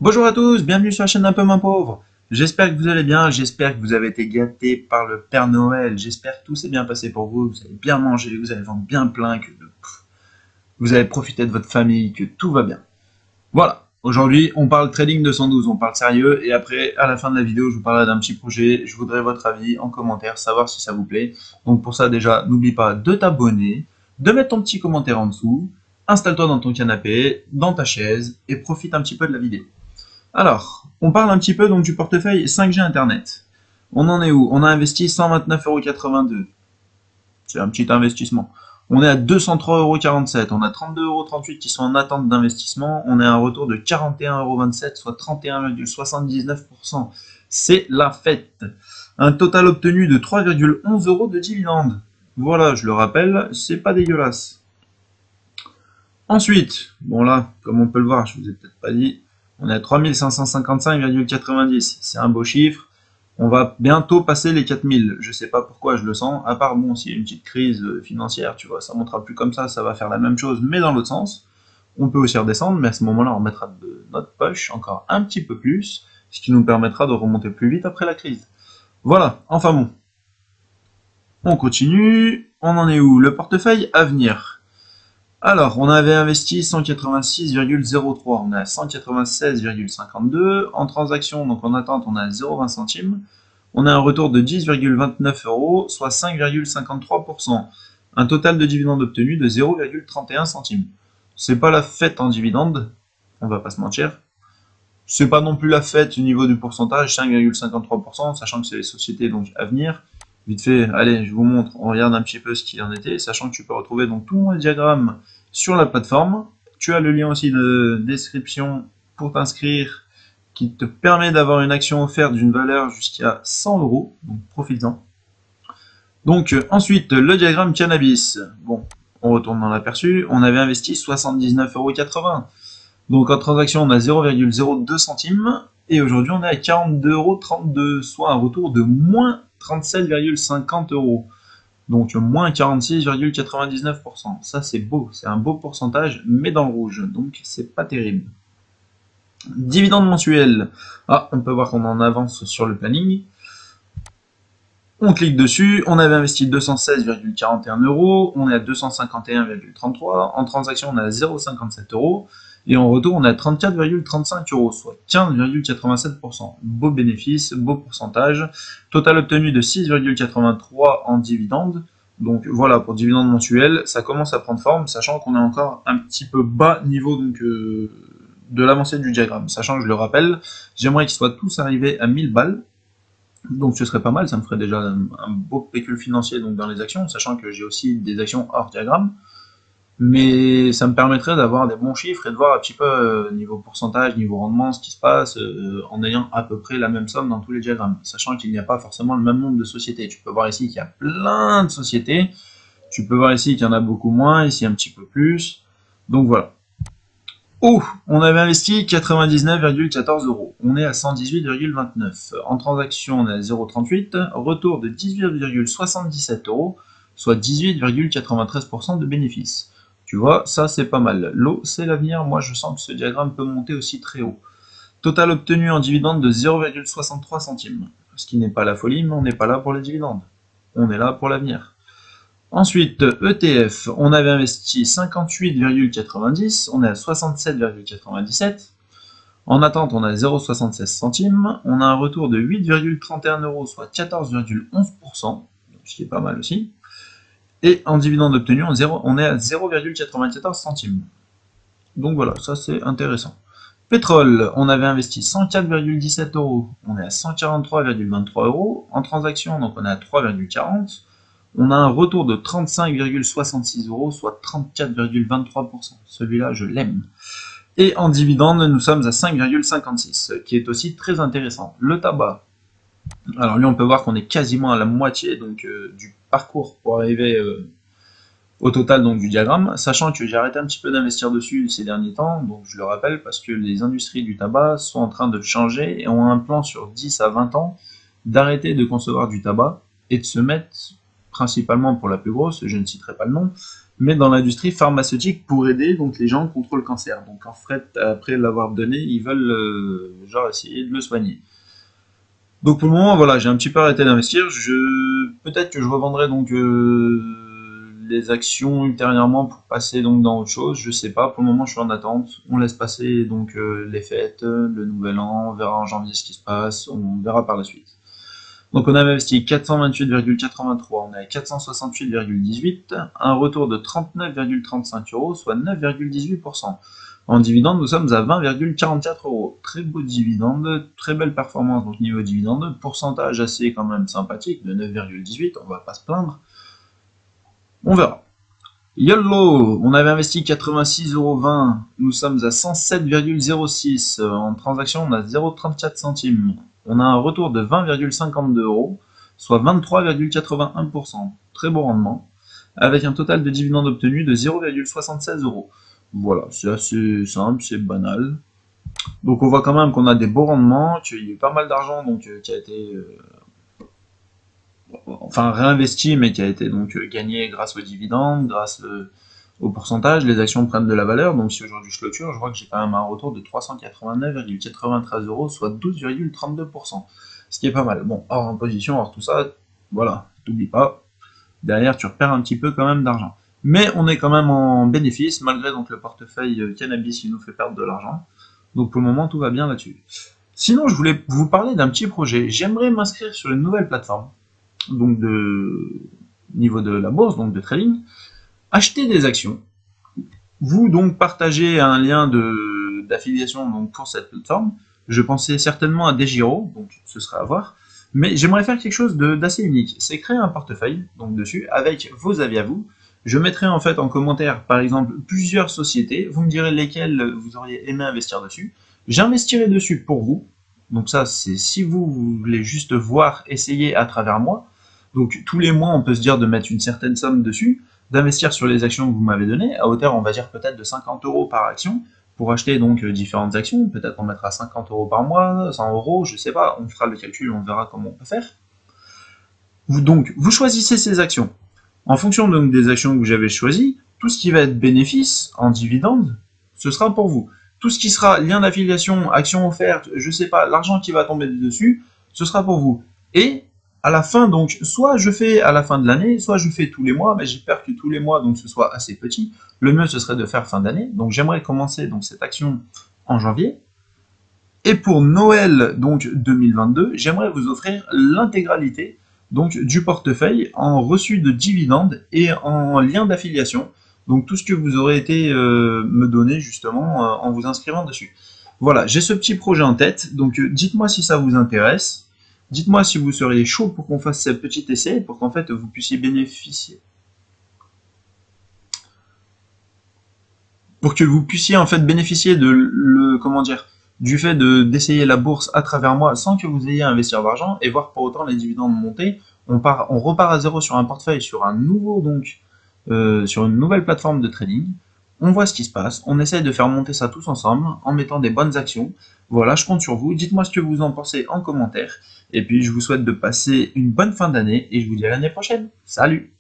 Bonjour à tous, bienvenue sur la chaîne d'un peu moins pauvre. J'espère que vous allez bien, j'espère que vous avez été gâtés par le Père Noël, j'espère que tout s'est bien passé pour vous, vous avez bien mangé, vous avez le ventre bien plein, que vous avez profité de votre famille, que tout va bien. Voilà, aujourd'hui on parle trading 212, on parle sérieux, et après, à la fin de la vidéo, je vous parlerai d'un petit projet, je voudrais votre avis en commentaire, savoir si ça vous plaît. Donc pour ça déjà, n'oublie pas de t'abonner, de mettre ton petit commentaire en dessous, installe-toi dans ton canapé, dans ta chaise, et profite un petit peu de la vidéo. Alors, on parle un petit peu donc du portefeuille 5G Internet. On en est où? On a investi 129,82 €. C'est un petit investissement. On est à 203,47 €. On a 32,38 € qui sont en attente d'investissement. On est à un retour de 41,27 €, soit 31,79%. C'est la fête. Un total obtenu de 3,11 € de dividendes. Voilà, je le rappelle, c'est pas dégueulasse. Ensuite, bon là, comme on peut le voir, je vous ai peut-être pas dit, on est à 3555,90. C'est un beau chiffre. On va bientôt passer les 4000. Je sais pas pourquoi je le sens. À part, bon, s'il y a une petite crise financière, tu vois, ça montera plus comme ça va faire la même chose, mais dans l'autre sens. On peut aussi redescendre, mais à ce moment-là, on remettra de notre poche encore un petit peu plus, ce qui nous permettra de remonter plus vite après la crise. Voilà, enfin bon. On continue. On en est où? Le portefeuille à venir. Alors, on avait investi 186,03, on est à 196,52. En transaction, donc en attente, on est à 0,20 centimes. On a un retour de 10,29 €, soit 5,53%. Un total de dividendes obtenus de 0,31 centimes. C'est pas la fête en dividendes, on va pas se mentir. C'est pas non plus la fête au niveau du pourcentage, 5,53%, sachant que c'est les sociétés donc à venir. Vite fait, allez, je vous montre, on regarde un petit peu ce qu'il en était, sachant que tu peux retrouver donc tout mon diagramme sur la plateforme. Tu as le lien aussi de description pour t'inscrire qui te permet d'avoir une action offerte d'une valeur jusqu'à 100 €, donc profites-en. Donc ensuite, le diagramme cannabis. Bon, on retourne dans l'aperçu, on avait investi 79,80 €. Donc en transaction, on a 0,02 centimes. Et aujourd'hui, on est à 42,32 €, soit un retour de moins 37,50 €. Donc moins 46,99%. Ça, c'est beau. C'est un beau pourcentage, mais dans le rouge. Donc, c'est pas terrible. Dividende mensuel. Ah, on peut voir qu'on en avance sur le planning. On clique dessus, on avait investi 216,41 €, on est à 251,33 €, en transaction on est à 0,57 €, et en retour on est à 34,35 €, soit 15,87%. Beau bénéfice, beau pourcentage, total obtenu de 6,83 € en dividendes. Donc voilà, pour dividende mensuel, ça commence à prendre forme, sachant qu'on est encore un petit peu bas niveau donc, de l'avancée du diagramme. Sachant que je le rappelle, j'aimerais qu'ils soient tous arrivés à 1000 balles. Donc ce serait pas mal, ça me ferait déjà un beau pécule financier donc dans les actions, sachant que j'ai aussi des actions hors diagramme. Mais ça me permettrait d'avoir des bons chiffres et de voir un petit peu niveau pourcentage, niveau rendement, ce qui se passe, en ayant à peu près la même somme dans tous les diagrammes. Sachant qu'il n'y a pas forcément le même nombre de sociétés. Tu peux voir ici qu'il y a plein de sociétés. Tu peux voir ici qu'il y en a beaucoup moins, ici un petit peu plus. Donc voilà. Oh, on avait investi 99,14 €. On est à 118,29 €. En transaction, on est à 0,38. Retour de 18,77 €, soit 18,93% de bénéfices. Tu vois, ça c'est pas mal. L'eau, c'est l'avenir. Moi, je sens que ce diagramme peut monter aussi très haut. Total obtenu en dividende de 0,63 centimes. Ce qui n'est pas la folie, mais on n'est pas là pour les dividendes. On est là pour l'avenir. Ensuite, ETF, on avait investi 58,90, on est à 67,97. En attente, on a 0,76 centimes. On a un retour de 8,31 €, soit 14,11%, ce qui est pas mal aussi. Et en dividende obtenu, on est à 0,94 centimes. Donc voilà, ça c'est intéressant. Pétrole, on avait investi 104,17 €, on est à 143,23 €. En transaction, donc on est à 3,40. On a un retour de 35,66 €, soit 34,23%. Celui-là, je l'aime. Et en dividende, nous sommes à 5,56, qui est aussi très intéressant. Le tabac. Alors lui, on peut voir qu'on est quasiment à la moitié donc, du parcours pour arriver au total donc, du diagramme, sachant que j'ai arrêté un petit peu d'investir dessus ces derniers temps, donc je le rappelle, parce que les industries du tabac sont en train de changer et ont un plan sur 10 à 20 ans d'arrêter de concevoir du tabac et de se mettre principalement pour la plus grosse, je ne citerai pas le nom, mais dans l'industrie pharmaceutique pour aider donc les gens contre le cancer. Donc en fait, après l'avoir donné, ils veulent genre essayer de le soigner. Donc pour le moment, voilà, j'ai un petit peu arrêté d'investir. Peut-être que je revendrai donc les actions ultérieurement pour passer donc dans autre chose. Je sais pas. Pour le moment, je suis en attente. On laisse passer donc les fêtes, le nouvel an. On verra en janvier ce qui se passe. On verra par la suite. Donc on a investi 428,83, on est à 468,18, un retour de 39,35 euros, soit 9,18%. En dividende, nous sommes à 20,44 euros. Très beau dividende, très belle performance donc niveau dividende, pourcentage assez quand même sympathique de 9,18, on va pas se plaindre. On verra. YOLO, on avait investi 86,20 euros, nous sommes à 107,06. En transaction, on a 0,34 centimes. On a un retour de 20,52 euros, soit 23,81%. Très beau rendement, avec un total de dividendes obtenus de 0,76 euros. Voilà, c'est assez simple, c'est banal. Donc on voit quand même qu'on a des beaux rendements, qu'il y a eu pas mal d'argent donc qui a été enfin réinvesti, mais qui a été donc gagné grâce aux dividendes, grâce au pourcentage. Les actions prennent de la valeur. Donc si aujourd'hui je clôture, je vois que j'ai quand même un retour de 389,93 euros, soit 12,32%. Ce qui est pas mal. Bon, hors imposition, hors tout ça, voilà, t'oublies pas. Derrière, tu repères un petit peu quand même d'argent. Mais on est quand même en bénéfice, malgré donc le portefeuille cannabis qui nous fait perdre de l'argent. Donc pour le moment, tout va bien là-dessus. Sinon, je voulais vous parler d'un petit projet. J'aimerais m'inscrire sur une nouvelle plateforme, donc de niveau de la bourse, donc de trading, acheter des actions. Vous donc partagez un lien d'affiliation donc pour cette plateforme. Je pensais certainement à DeGiro, donc ce serait à voir. Mais j'aimerais faire quelque chose d'assez unique. C'est créer un portefeuille donc dessus avec vos avis à vous. Je mettrai en fait en commentaire par exemple plusieurs sociétés. Vous me direz lesquelles vous auriez aimé investir dessus. J'investirai dessus pour vous. Donc ça, c'est si vous voulez juste voir, essayer à travers moi. Donc tous les mois, on peut se dire de mettre une certaine somme dessus, d'investir sur les actions que vous m'avez données, à hauteur, on va dire peut-être de 50 euros par action, pour acheter donc différentes actions. Peut-être on mettra 50 euros par mois, 100 euros, je sais pas, on fera le calcul, on verra comment on peut faire. Vous choisissez ces actions. En fonction donc des actions que vous avez choisies, tout ce qui va être bénéfice en dividende, ce sera pour vous. Tout ce qui sera lien d'affiliation, action offerte, je sais pas, l'argent qui va tomber dessus, ce sera pour vous. Et à la fin, donc, soit je fais à la fin de l'année, soit je fais tous les mois, mais j'espère que tous les mois, donc, ce soit assez petit. Le mieux, ce serait de faire fin d'année. Donc, j'aimerais commencer donc cette action en janvier. Et pour Noël, donc, 2022, j'aimerais vous offrir l'intégralité donc du portefeuille en reçu de dividendes et en lien d'affiliation. Donc, tout ce que vous aurez été me donner, justement, en vous inscrivant dessus. Voilà, j'ai ce petit projet en tête. Donc, dites-moi si ça vous intéresse. Dites-moi si vous seriez chaud pour qu'on fasse ce petit essai, pour qu'en fait vous puissiez bénéficier. Pour que vous puissiez en fait bénéficier de du fait d'essayer la bourse à travers moi sans que vous ayez à investir d'argent et voir pour autant les dividendes monter. On repart à zéro sur un portefeuille, sur un nouveau sur une nouvelle plateforme de trading. On voit ce qui se passe, on essaye de faire monter ça tous ensemble en mettant des bonnes actions. Voilà, je compte sur vous. Dites-moi ce que vous en pensez en commentaire. Et puis, je vous souhaite de passer une bonne fin d'année et je vous dis à l'année prochaine. Salut!